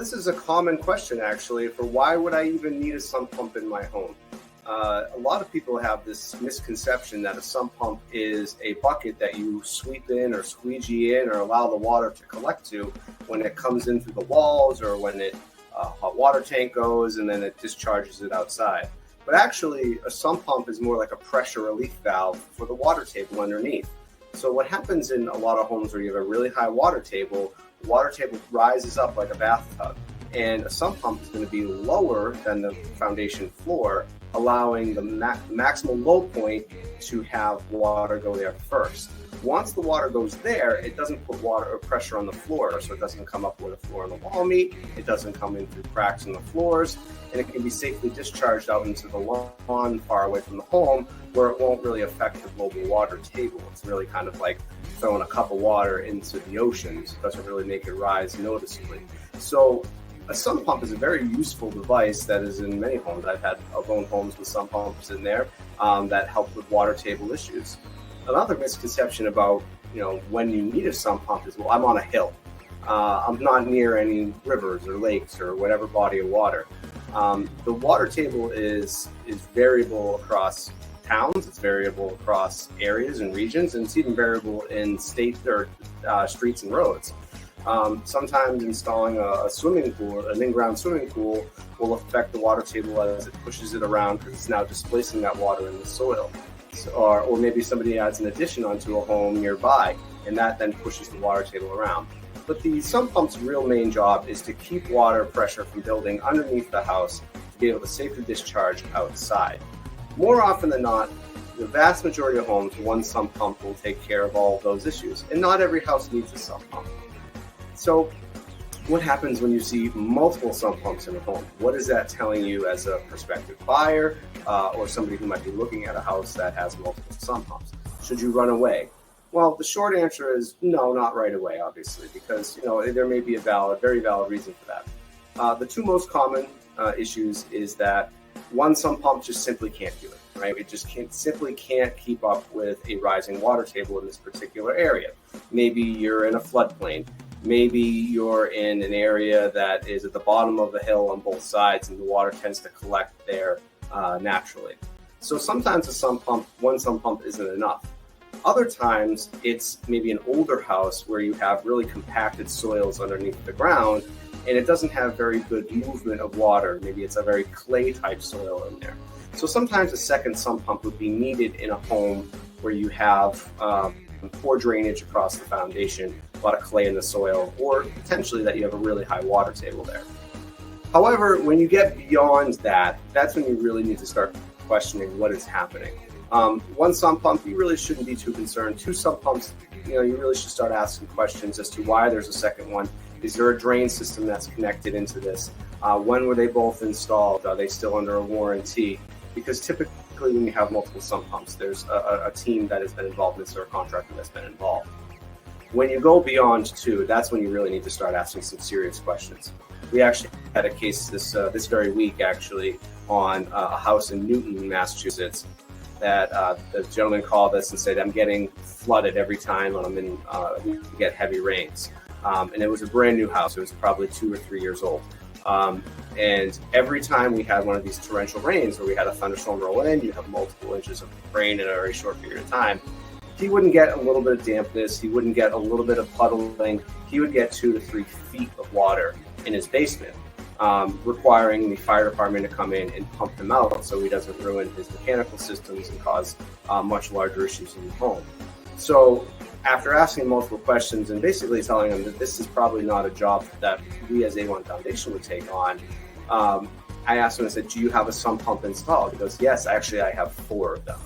this is a common question actually for why would I even need a sump pump in my home? A lot of people have this misconception that a sump pump is a bucket that you sweep in or squeegee in or allow the water to collect to when it comes in through the walls or when it hot water tank goes and then it discharges it outside. But actually, a sump pump is more like a pressure relief valve for the water table underneath. So what happens in a lot of homes where you have a really high water table rises up like a bathtub. And a sump pump is going to be lower than the foundation floor, allowing the maximum low point to have water go there first. Once the water goes there, it doesn't put water or pressure on the floor, so it doesn't come up where the floor and the wall meet, it doesn't come in through cracks in the floors, and it can be safely discharged out into the lawn far away from the home where it won't really affect the global water table. It's really kind of like throwing a cup of water into the ocean, so it doesn't really make it rise noticeably. So a sump pump is a very useful device that is in many homes. I've owned homes with sump pumps in there that help with water table issues. Another misconception about when you need a sump pump is, well, I'm on a hill. I'm not near any rivers or lakes or whatever body of water. The water table is variable across towns. It's variable across areas and regions, and it's even variable in state or streets and roads. Sometimes installing a swimming pool, an in-ground swimming pool, will affect the water table as it pushes it around because it's now displacing that water in the soil. So, or maybe somebody adds an addition onto a home nearby, and that then pushes the water table around. But the sump pump's real main job is to keep water pressure from building underneath the house to be able to safely discharge outside. More often than not, the vast majority of homes, one sump pump will take care of all of those issues, and not every house needs a sump pump. So what happens when you see multiple sump pumps in a home? What is that telling you as a prospective buyer or somebody who might be looking at a house that has multiple sump pumps? Should you run away? Well, the short answer is no, not right away, obviously, because there may be a very valid reason for that. The two most common issues is that one sump pump just simply can't do it, right? It just simply can't keep up with a rising water table in this particular area. Maybe you're in a floodplain. Maybe you're in an area that is at the bottom of the hill on both sides and the water tends to collect there naturally. So sometimes one sump pump isn't enough. Other times it's maybe an older house where you have really compacted soils underneath the ground and it doesn't have very good movement of water. Maybe it's a very clay type soil in there. So sometimes a second sump pump would be needed in a home where you have poor drainage across the foundation, a lot of clay in the soil, or potentially that you have a really high water table there. However, when you get beyond that, that's when you really need to start questioning what is happening. One sump pump, you really shouldn't be too concerned. Two sump pumps, you really should start asking questions as to why there's a second one. Is there a drain system that's connected into this? When were they both installed? Are they still under a warranty? Because typically when you have multiple sump pumps, there's a team that has been involved in this or a contractor that's been involved. When you go beyond two, that's when you really need to start asking some serious questions. We actually had a case this very week actually on a house in Newton, Massachusetts, that the gentleman called us and said, I'm getting flooded every time we get heavy rains. And it was a brand new house. It was probably 2 or 3 years old. And every time we had one of these torrential rains where we had a thunderstorm roll in, you have multiple inches of rain in a very short period of time, he wouldn't get a little bit of dampness. He wouldn't get a little bit of puddling. He would get 2 to 3 feet of water in his basement, requiring the fire department to come in and pump him out so he doesn't ruin his mechanical systems and cause much larger issues in the home. So after asking multiple questions and basically telling him that this is probably not a job that we as A1 Foundation would take on, I asked him, I said, do you have a sump pump installed? He goes, yes, actually I have 4 of them.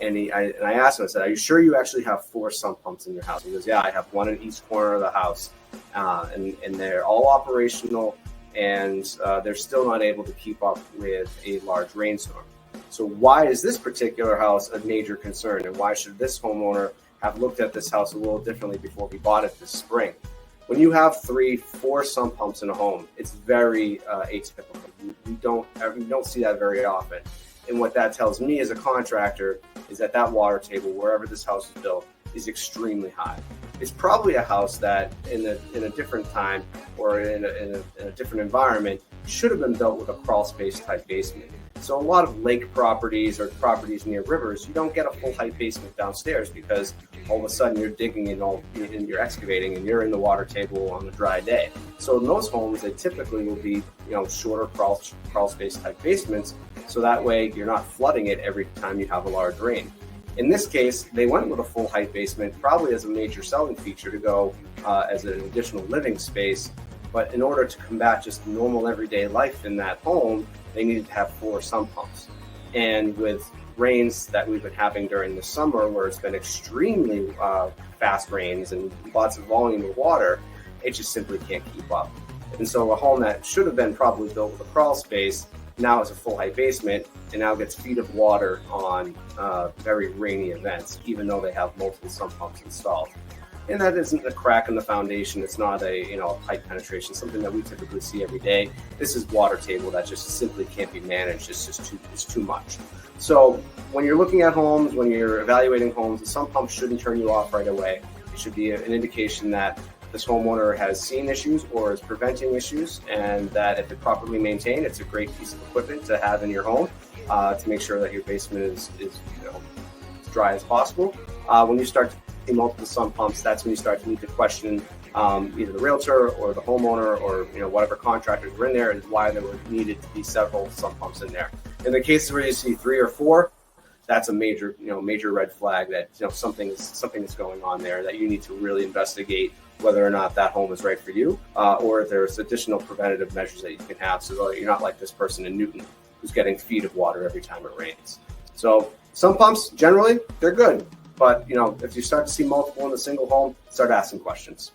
And I asked him, I said, are you sure you actually have 4 sump pumps in your house? He goes, yeah, I have 1 in each corner of the house. And they're all operational, and they're still not able to keep up with a large rainstorm. So why is this particular house a major concern? And why should this homeowner have looked at this house a little differently before he bought it this spring? When you have 3, 4 sump pumps in a home, it's very atypical. You don't see that very often. And what that tells me as a contractor is that water table, wherever this house is built, is extremely high. It's probably a house that in a different time or in a different environment should have been built with a crawl space type basement. So a lot of lake properties or properties near rivers, you don't get a full height basement downstairs because all of a sudden you're digging and you're excavating and you're in the water table on a dry day. So in those homes, they typically will be shorter crawl space type basements, so that way you're not flooding it every time you have a large rain. In this case, they went with a full height basement, probably as a major selling feature to go as an additional living space. But in order to combat just normal everyday life in that home, they needed to have 4 sump pumps. And with rains that we've been having during the summer, where it's been extremely fast rains and lots of volume of water, it just simply can't keep up. And so a home that should have been probably built with a crawl space now is a full height basement and now gets feet of water on very rainy events, even though they have multiple sump pumps installed. And that isn't a crack in the foundation. It's not a pipe penetration, something that we typically see every day. This is water table that just simply can't be managed. It's too much. So when you're looking at homes, when you're evaluating homes, the sump pump shouldn't turn you off right away. It should be an indication that this homeowner has seen issues or is preventing issues, and that if it's properly maintained, it's a great piece of equipment to have in your home to make sure that your basement is as dry as possible. When you start to see multiple sump pumps, that's when you start to need to question either the realtor or the homeowner or whatever contractors are in there, and why there were needed to be several sump pumps in there. In the cases where you see 3 or 4, that's a major red flag that something is going on there that you need to really investigate whether or not that home is right for you, or if there's additional preventative measures that you can have so that you're not like this person in Newton who's getting feet of water every time it rains. So sump pumps, generally, they're good. But if you start to see multiple in a single home, start asking questions.